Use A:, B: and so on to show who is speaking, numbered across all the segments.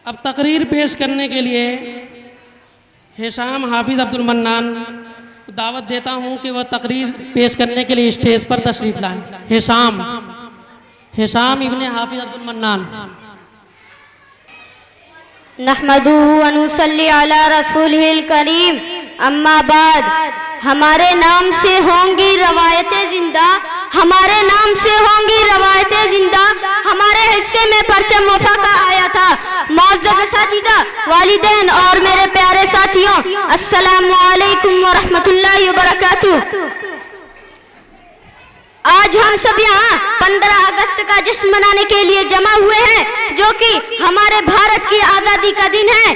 A: अब तकरीर पेश करने के लिए हिशाम हाफिज़ अब्दुल मन्नान दावत देता हूँ कि वह तकरीर पेश करने के लिए स्टेज पर तशरीफ़ लाएं। हिशाम इब्ने हाफिज़ अब्दुल मन्नान।
B: नहमदुहु व नुसल्ली अला रसूलिहिल करीम, अम्मा बाद। हमारे नाम से होंगी रवायतें जिंदा, हमारे नाम से होंगी रवायतें जिंदा। हमारे हिस्से में परचम वफा का आया था। मुअज़्ज़ज़ साथीज़ा, वालिदैन और मेरे प्यारे साथियों, अस्सलामु अलैकुम व रहमतुल्लाहि व बरकातुहू। आज हम सब यहाँ 15 अगस्त का जश्न मनाने के लिए जमा हुए हैं, जो कि हमारे भारत की आज़ादी का दिन है,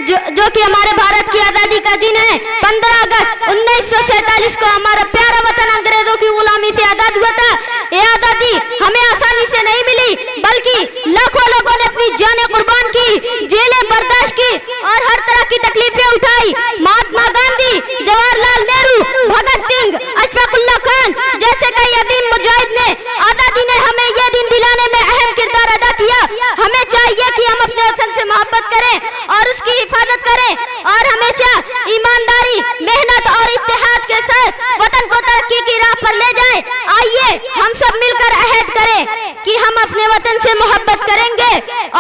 B: जो कि हमारे भारत की आज़ादी का दिन है। 15 अगस्त 1947 को हमारा प्यारा वतन अंग्रेजों की गुलामी से आज़ाद हुआ था। ये आज़ादी हमें आसानी से नहीं मिली, बल्कि लाखों लोगों ने अपनी जानें कुर्बान की, जेलें बर्दाश्त की और हर तरह की तकलीफें उठाई। महात्मा गांधी, जवाहरलाल नेहरू, भगत सिंह, अशफाकुल्लाह खान जैसे कई अजीम मुजाहिद ने, आज़ादी ने हमें यह दिन दिलाने में अहम किरदार अदा किया। हमें चाहिए कि हम अपने वतन से मोहब्बत करें और उसकी हिफाजत करें और हमेशा ईमानदारी, मेहनत और इत्तेहाद के साथ वतन को तरक्की की राह पर ले जाएं। आइए हम सब मिलकर अहद करें कि हम अपने वतन से मोहब्बत करेंगे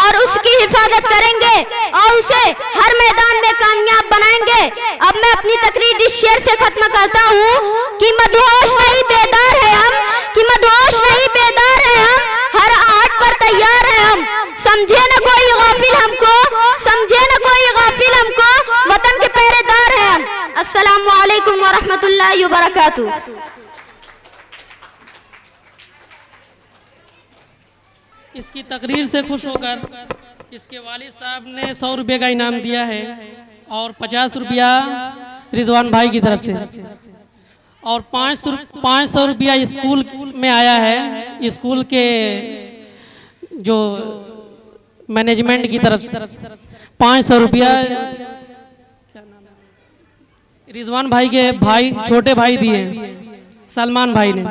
B: और उसकी हिफाजत करेंगे और उसे हर मैदान में कामयाब बनाएंगे। अब मैं अपनी तकरीर इस शेर से खत्म करता हूँ कि मदहोश नहीं बेदार है हम, कि मदहोश नहीं बेदार है हम, हर आहट पर तैयार है हम। समझे न कोई गाफिल हमको, समझे न कोई गाफिल हमको, वतन के पहरेदार हैं हम। अस्सलामु अलैकुम व रहमतुल्लाहि व बरकातुहू।
A: इसकी तकरीर से खुश होकर इसके वालिद साहब ने 100 रुपये का इनाम दिया है और 50 रुपया रिजवान भाई की तरफ से और 500 रुपया स्कूल में आया है, स्कूल के जो मैनेजमेंट की तरफ से 500 रुपया रिजवान भाई के छोटे भाई दिए, सलमान भाई ने।